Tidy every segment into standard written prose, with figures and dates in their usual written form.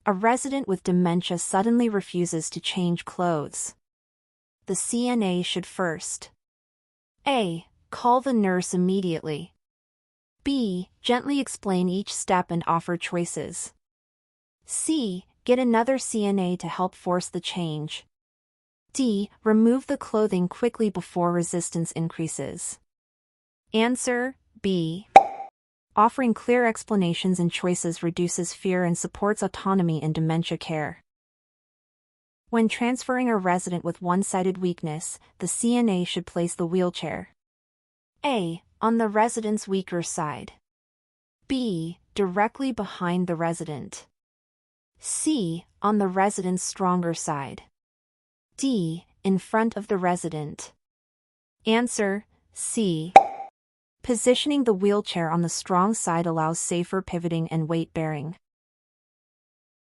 A resident with dementia suddenly refuses to change clothes. The CNA should first: A. Call the nurse immediately. B. Gently explain each step and offer choices. C. Get another CNA to help force the change. D. Remove the clothing quickly before resistance increases. Answer: B. Offering clear explanations and choices reduces fear and supports autonomy in dementia care. When transferring a resident with one-sided weakness, the CNA should place the wheelchair: A. On the resident's weaker side. B. Directly behind the resident. C. On the resident's stronger side. D. In front of the resident. Answer: C. Positioning the wheelchair on the strong side allows safer pivoting and weight bearing.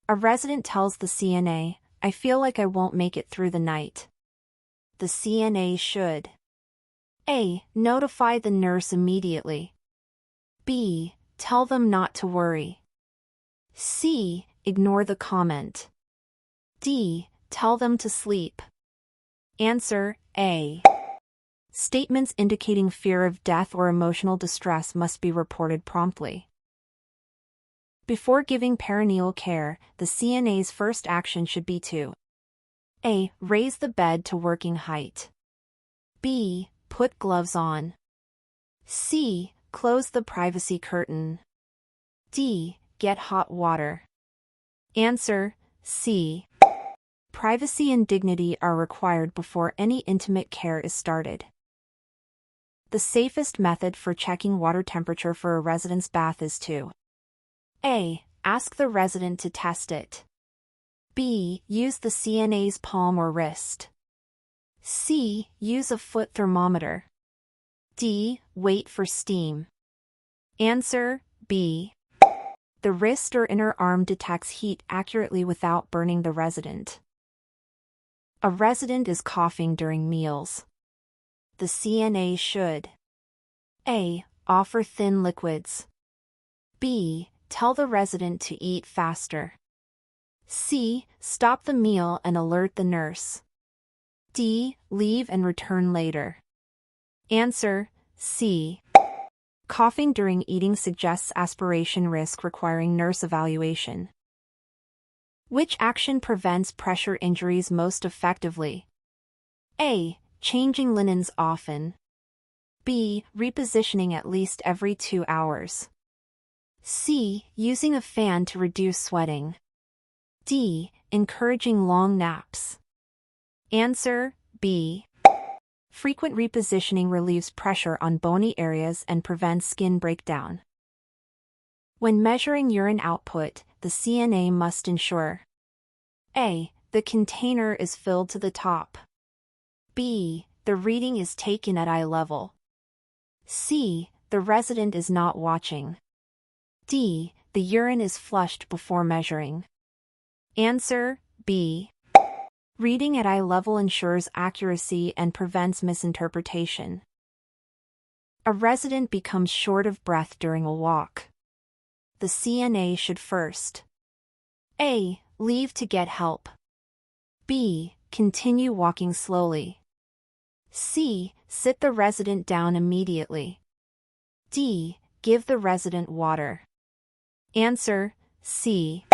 A resident tells the CNA, "I feel like I won't make it through the night." The CNA should: A. Notify the nurse immediately. B. Tell them not to worry. C. Ignore the comment. D. Tell them to sleep. Answer: A. Statements indicating fear of death or emotional distress must be reported promptly. Before giving perineal care, the CNA's first action should be to: A. Raise the bed to working height. B. Put gloves on. C. Close the privacy curtain. D. Get hot water. Answer: C. Privacy and dignity are required before any intimate care is started. The safest method for checking water temperature for a resident's bath is to: A. Ask the resident to test it. B. Use the CNA's palm or wrist. C. Use a foot thermometer. D. Wait for steam. Answer: B. The wrist or inner arm detects heat accurately without burning the resident. A resident is coughing during meals. The CNA should: A. Offer thin liquids. B. Tell the resident to eat faster. C. Stop the meal and alert the nurse. D. Leave and return later. Answer: C. Coughing during eating suggests aspiration risk requiring nurse evaluation. Which action prevents pressure injuries most effectively? A. Changing linens often. B. Repositioning at least every 2 hours. C. Using a fan to reduce sweating. D. Encouraging long naps. Answer: B. Frequent repositioning relieves pressure on bony areas and prevents skin breakdown. When measuring urine output, the CNA must ensure: A. The container is filled to the top. B. The reading is taken at eye level. C. The resident is not watching. D. The urine is flushed before measuring. Answer: B. Reading at eye level ensures accuracy and prevents misinterpretation. A resident becomes short of breath during a walk. The CNA should first: A. Leave to get help. B. Continue walking slowly. C. Sit the resident down immediately. D. Give the resident water. Answer: C.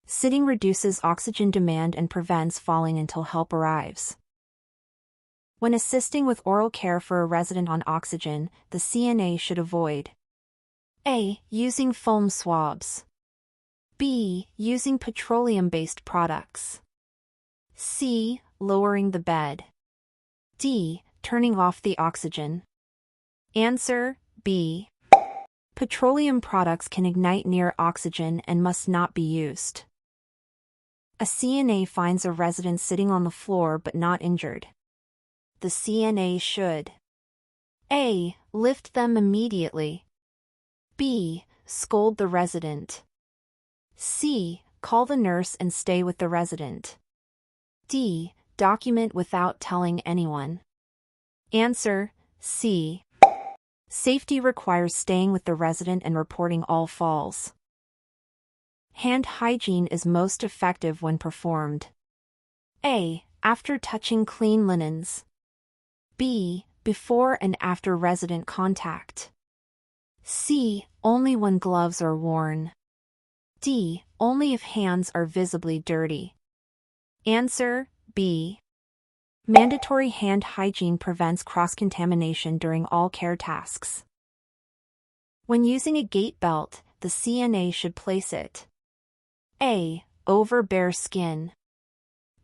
Sitting reduces oxygen demand and prevents falling until help arrives. When assisting with oral care for a resident on oxygen, the CNA should avoid: A. Using foam swabs. B. Using petroleum-based products. C. Lowering the bed. D. Turning off the oxygen. Answer: B. Petroleum products can ignite near oxygen and must not be used. A CNA finds a resident sitting on the floor but not injured. The CNA should: A. Lift them immediately. B. Scold the resident. C. Call the nurse and stay with the resident. D. Document without telling anyone. Answer: C. Safety requires staying with the resident and reporting all falls. hand hygiene is most effective when performed? A. After touching clean linens. B. Before and after resident contact. C. Only when gloves are worn. D. Only if hands are visibly dirty. Answer B. Mandatory hand hygiene prevents cross-contamination during all care tasks. When using a gait belt, the CNA should place it A. Over bare skin.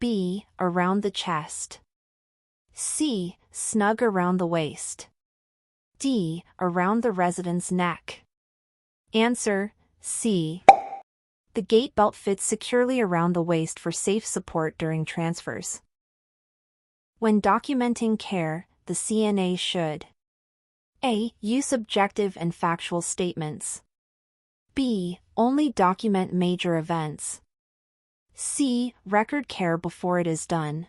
B. Around the chest. C. Snug around the waist. D. Around the resident's neck. Answer C. The gait belt fits securely around the waist for safe support during transfers. When documenting care, the CNA should A. Use objective and factual statements. B. Only document major events. C. Record care before it is done.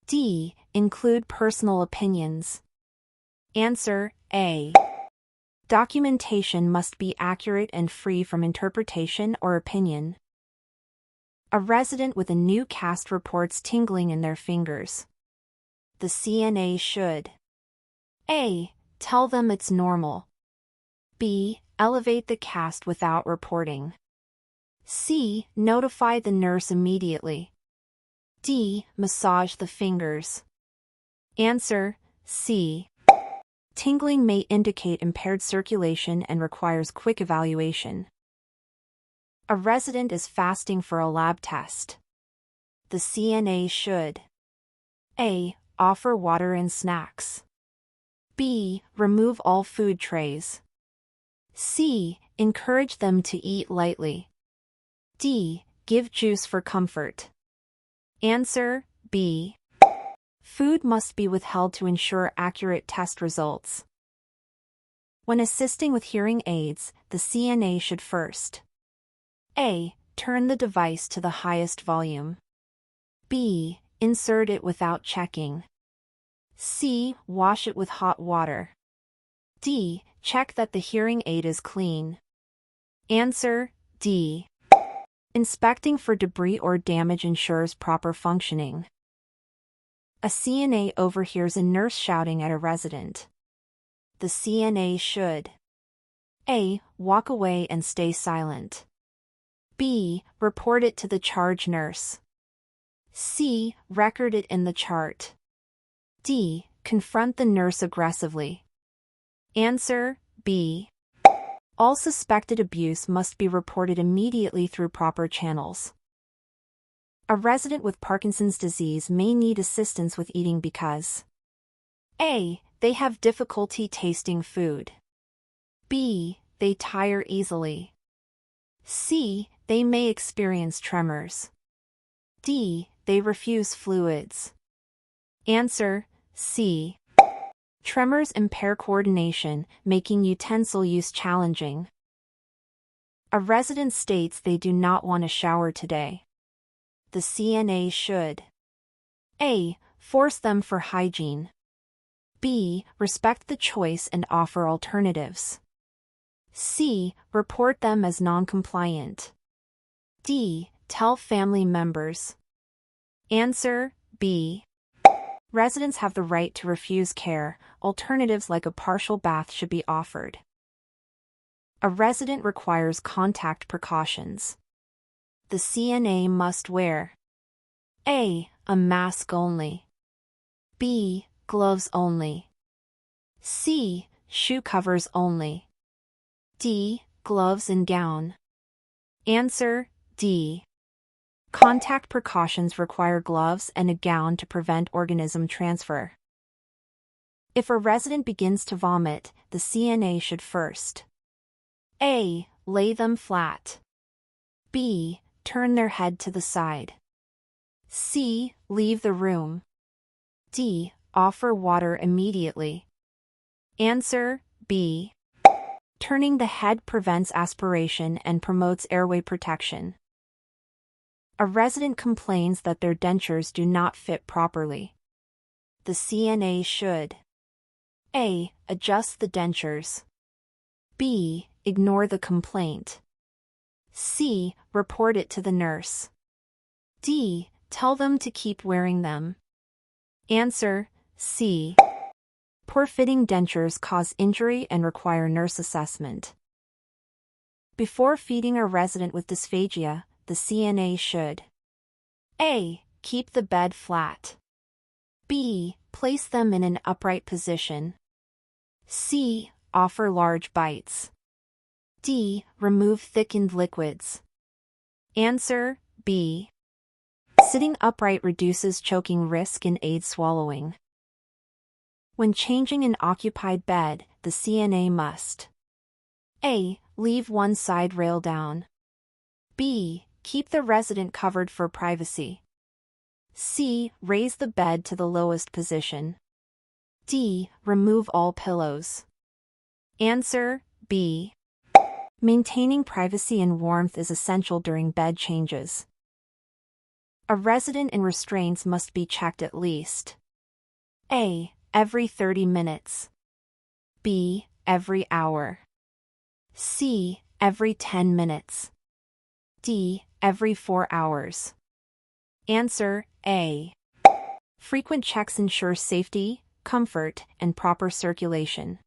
D. Include personal opinions. Answer A. Documentation must be accurate and free from interpretation or opinion. A resident with a new cast reports tingling in their fingers. The CNA should A. Tell them it's normal. B. Elevate the cast without reporting. C. Notify the nurse immediately. D. Massage the fingers. Answer C. Tingling may indicate impaired circulation and requires quick evaluation. A resident is fasting for a lab test. The CNA should A. Offer water and snacks. B. Remove all food trays. C. Encourage them to eat lightly. D. Give juice for comfort. Answer B. Food must be withheld to ensure accurate test results. When assisting with hearing aids, the CNA should first A. Turn the device to the highest volume. B. Insert it without checking. C. Wash it with hot water. D. Check that the hearing aid is clean. Answer D. Inspecting for debris or damage ensures proper functioning. A CNA overhears a nurse shouting at a resident. The CNA should A. Walk away and stay silent. B. Report it to the charge nurse. C. Record it in the chart. D. Confront the nurse aggressively. Answer B. All suspected abuse must be reported immediately through proper channels. A resident with Parkinson's disease may need assistance with eating because A. They have difficulty tasting food. B. They tire easily. C. They may experience tremors. D. They refuse fluids. Answer C. Tremors impair coordination, making utensil use challenging. A resident states they do not want to shower today. The CNA should A. Force them for hygiene. B. Respect the choice and offer alternatives. C. Report them as non-compliant. D. Tell family members. Answer B. Residents have the right to refuse care. Alternatives like a partial bath should be offered. A resident requires contact precautions. The CNA must wear A. A mask only. B. Gloves only. C. Shoe covers only. D. Gloves and gown. Answer D. Contact precautions require gloves and a gown to prevent organism transfer. If a resident begins to vomit, the CNA should first A. Lay them flat. B. Turn their head to the side. C. Leave the room. D. Offer water immediately. Answer B. Turning the head prevents aspiration and promotes airway protection. A resident complains that their dentures do not fit properly. The CNA should A. Adjust the dentures. B. Ignore the complaint. C. Report it to the nurse. D. Tell them to keep wearing them. Answer: C. Poor fitting dentures cause injury and require nurse assessment. Before feeding a resident with dysphagia, the CNA should: A. Keep the bed flat. B. Place them in an upright position. C. Offer large bites. D. Remove thickened liquids. Answer: B. Sitting upright reduces choking risk and aids swallowing. When changing an occupied bed, the CNA must: A. Leave one side rail down. B. Keep the resident covered for privacy. C. Raise the bed to the lowest position. D. Remove all pillows. Answer: B. Maintaining privacy and warmth is essential during bed changes. A resident in restraints must be checked at least: A. Every 30 minutes. B. Every hour. C. Every 10 minutes. D. Every 4 hours. Answer: A. Frequent checks ensure safety, comfort, and proper circulation.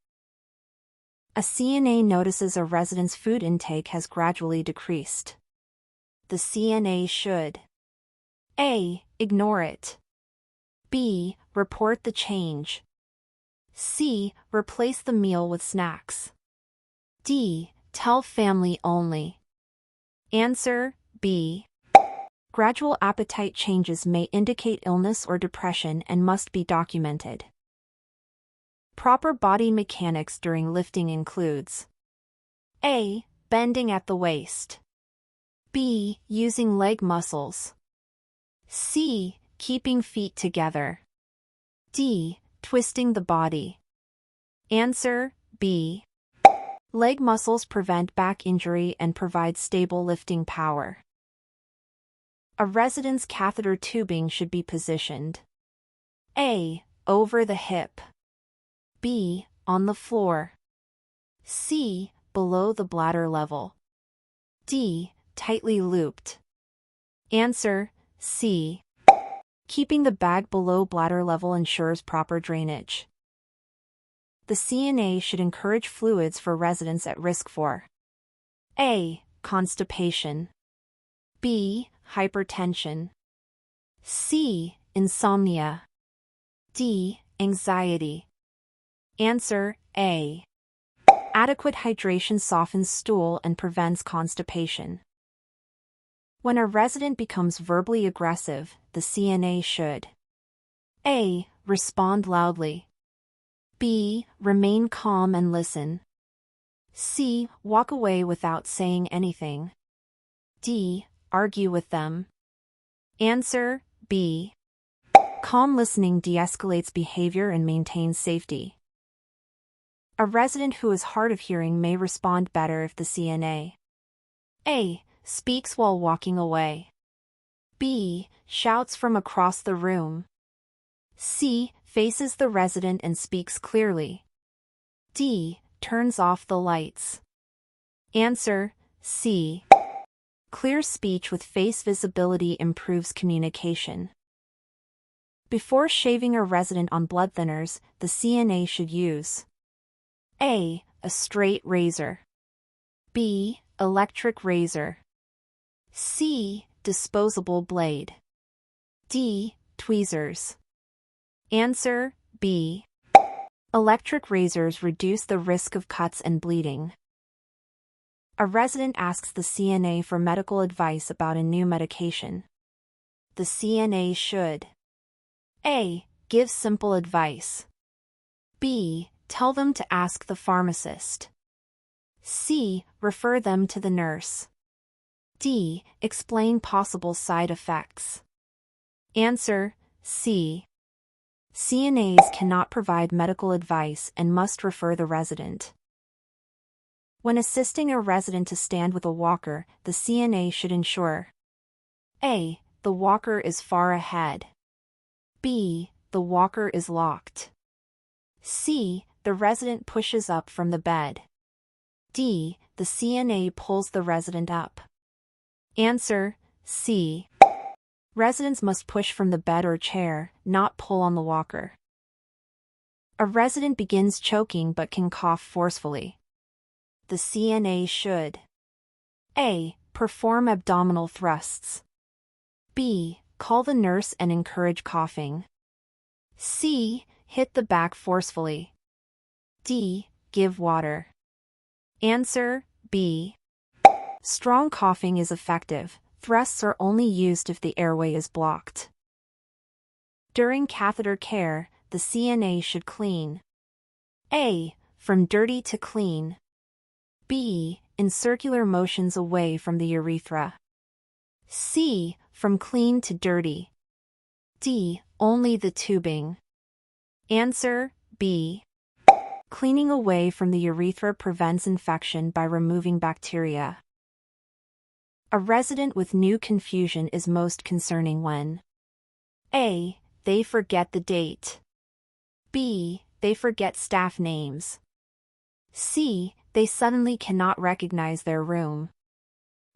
A CNA notices a resident's food intake has gradually decreased. The CNA should: A. Ignore it. B. Report the change. C. Replace the meal with snacks. D. Tell family only. Answer: B. Gradual appetite changes may indicate illness or depression and must be documented. Proper body mechanics during lifting includes: A. Bending at the waist. B. Using leg muscles. C. Keeping feet together. D. Twisting the body. Answer: B. Leg muscles prevent back injury and provide stable lifting power. A resident's catheter tubing should be positioned: A. Over the hip. B. On the floor. C. Below the bladder level. D. Tightly looped. Answer: C. Keeping the bag below bladder level ensures proper drainage. The CNA should encourage fluids for residents at risk for: A. Constipation. B. Hypertension. C. Insomnia. D. Anxiety. Answer: A. Adequate hydration softens stool and prevents constipation. When a resident becomes verbally aggressive, the CNA should: A. Respond loudly. B. Remain calm and listen. C. Walk away without saying anything. D. Argue with them. Answer: B. Calm listening de-escalates behavior and maintains safety. A resident who is hard of hearing may respond better if the CNA: A. Speaks while walking away. B. Shouts from across the room. C. Faces the resident and speaks clearly. D. Turns off the lights. Answer: C. Clear speech with face visibility improves communication. Before shaving a resident on blood thinners, the CNA should use: A. A straight razor. B. Electric razor. C. Disposable blade. D. Tweezers. Answer: B. Electric razors reduce the risk of cuts and bleeding. A resident asks the CNA for medical advice about a new medication. The CNA should: A. Give simple advice. B. Tell them to ask the pharmacist. C. Refer them to the nurse. D. Explain possible side effects. Answer: C. CNAs cannot provide medical advice and must refer the resident. When assisting a resident to stand with a walker, the CNA should ensure: A. The walker is far ahead. B. The walker is locked. C. The resident pushes up from the bed. D. The CNA pulls the resident up. Answer: C. Residents must push from the bed or chair, not pull on the walker. A resident begins choking but can cough forcefully. The CNA should: A. Perform abdominal thrusts. B. Call the nurse and encourage coughing. C. Hit the back forcefully. D. Give water. Answer: B. Strong coughing is effective. Thrusts are only used if the airway is blocked. During catheter care, the CNA should clean: A. From dirty to clean. B. In circular motions away from the urethra. C. From clean to dirty. D. Only the tubing. Answer: B. Cleaning away from the urethra prevents infection by removing bacteria. A resident with new confusion is most concerning when: A. They forget the date. B. They forget staff names. C. They suddenly cannot recognize their room.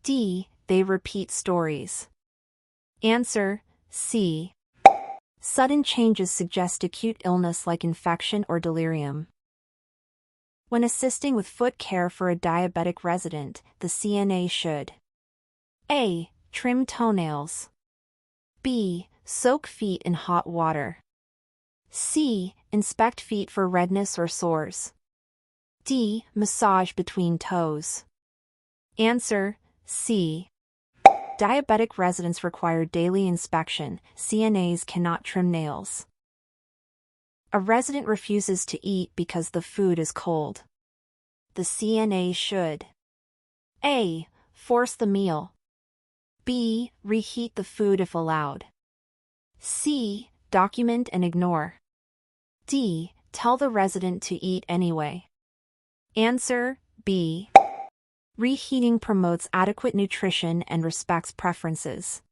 D. They repeat stories. Answer: C. Sudden changes suggest acute illness like infection or delirium. When assisting with foot care for a diabetic resident, the CNA should: A. Trim toenails. B. Soak feet in hot water. C. Inspect feet for redness or sores. D. Massage between toes. Answer: C. Diabetic residents require daily inspection. CNAs cannot trim nails. A resident refuses to eat because the food is cold. The CNA should: A. Force the meal. B. Reheat the food if allowed. C. Document and ignore. D. Tell the resident to eat anyway. Answer: B. Reheating promotes adequate nutrition and respects preferences.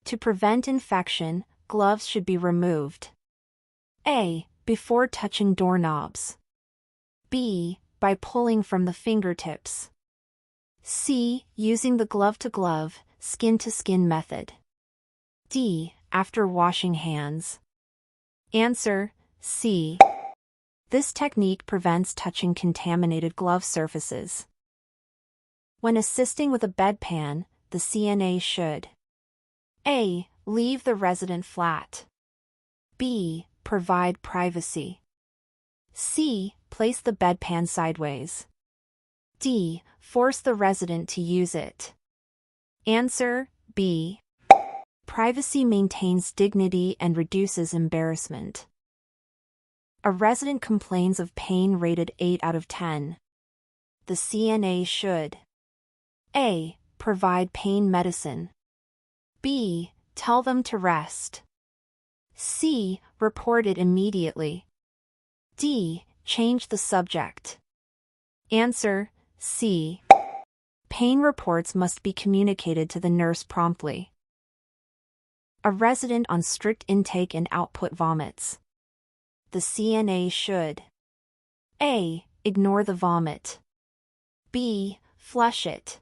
To prevent infection, gloves should be removed: A. Before touching doorknobs. B. By pulling from the fingertips. C. Using the glove-to-glove, skin-to-skin method. D. After washing hands. Answer: C. This technique prevents touching contaminated glove surfaces. When assisting with a bedpan, the CNA should: A. Leave the resident flat. B. Provide privacy. C. Place the bedpan sideways. D. Force the resident to use it. Answer: B. Privacy maintains dignity and reduces embarrassment. A resident complains of pain rated 8 out of 10. The CNA should: A. Provide pain medicine. B. Tell them to rest. C. Report it immediately. D. Change the subject. Answer: C. Pain reports must be communicated to the nurse promptly. A resident on strict intake and output vomits. The CNA should: A. Ignore the vomit. B. Flush it.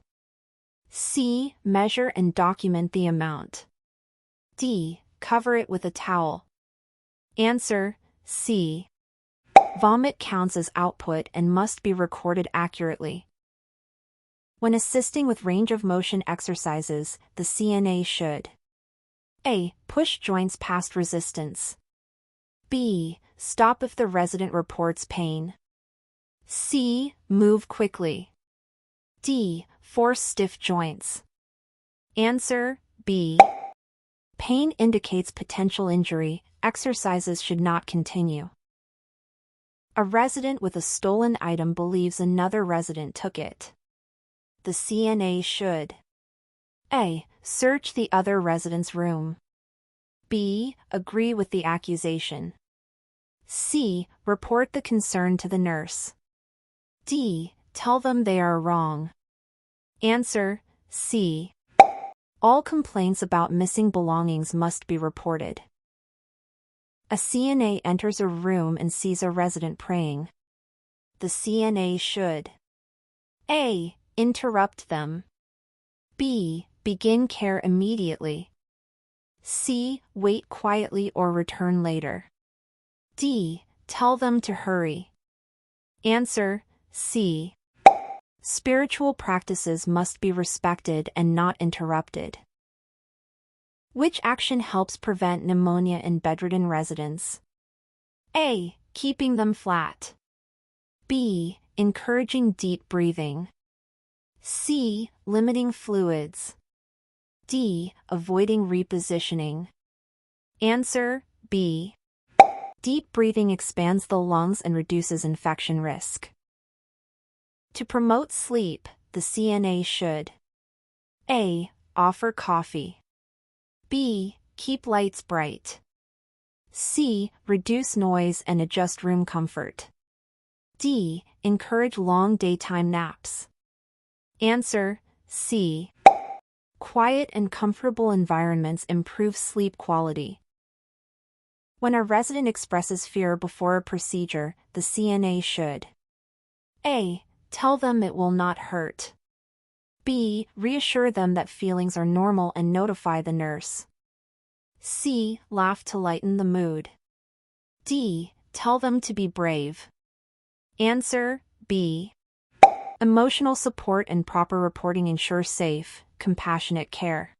C. Measure and document the amount. D. Cover it with a towel. Answer: C. Vomit counts as output and must be recorded accurately. When assisting with range of motion exercises, the CNA should: A. Push joints past resistance. B. Stop if the resident reports pain. C. Move quickly. D. Force stiff joints. Answer: B. Pain indicates potential injury. Exercises should not continue. A resident with a stolen item believes another resident took it. The CNA should: A. Search the other resident's room. B. Agree with the accusation. C. Report the concern to the nurse. D. Tell them they are wrong. Answer: C. All complaints about missing belongings must be reported. A CNA enters a room and sees a resident praying. The CNA should: A. Interrupt them. B. Begin care immediately. C. Wait quietly or return later. D. Tell them to hurry. Answer: C. Spiritual practices must be respected and not interrupted. Which action helps prevent pneumonia in bedridden residents? A. Keeping them flat. B. Encouraging deep breathing. C. Limiting fluids. D. Avoiding repositioning. Answer: B. Deep breathing expands the lungs and reduces infection risk. To promote sleep, the CNA should: A. Offer coffee. B. Keep lights bright. C. Reduce noise and adjust room comfort. D. Encourage long daytime naps. Answer: C. Quiet and comfortable environments improve sleep quality. When a resident expresses fear before a procedure, the CNA should: A. Tell them it will not hurt. B. Reassure them that feelings are normal and notify the nurse. C. Laugh to lighten the mood. D. Tell them to be brave. Answer: B. Emotional support and proper reporting ensure safe, compassionate care.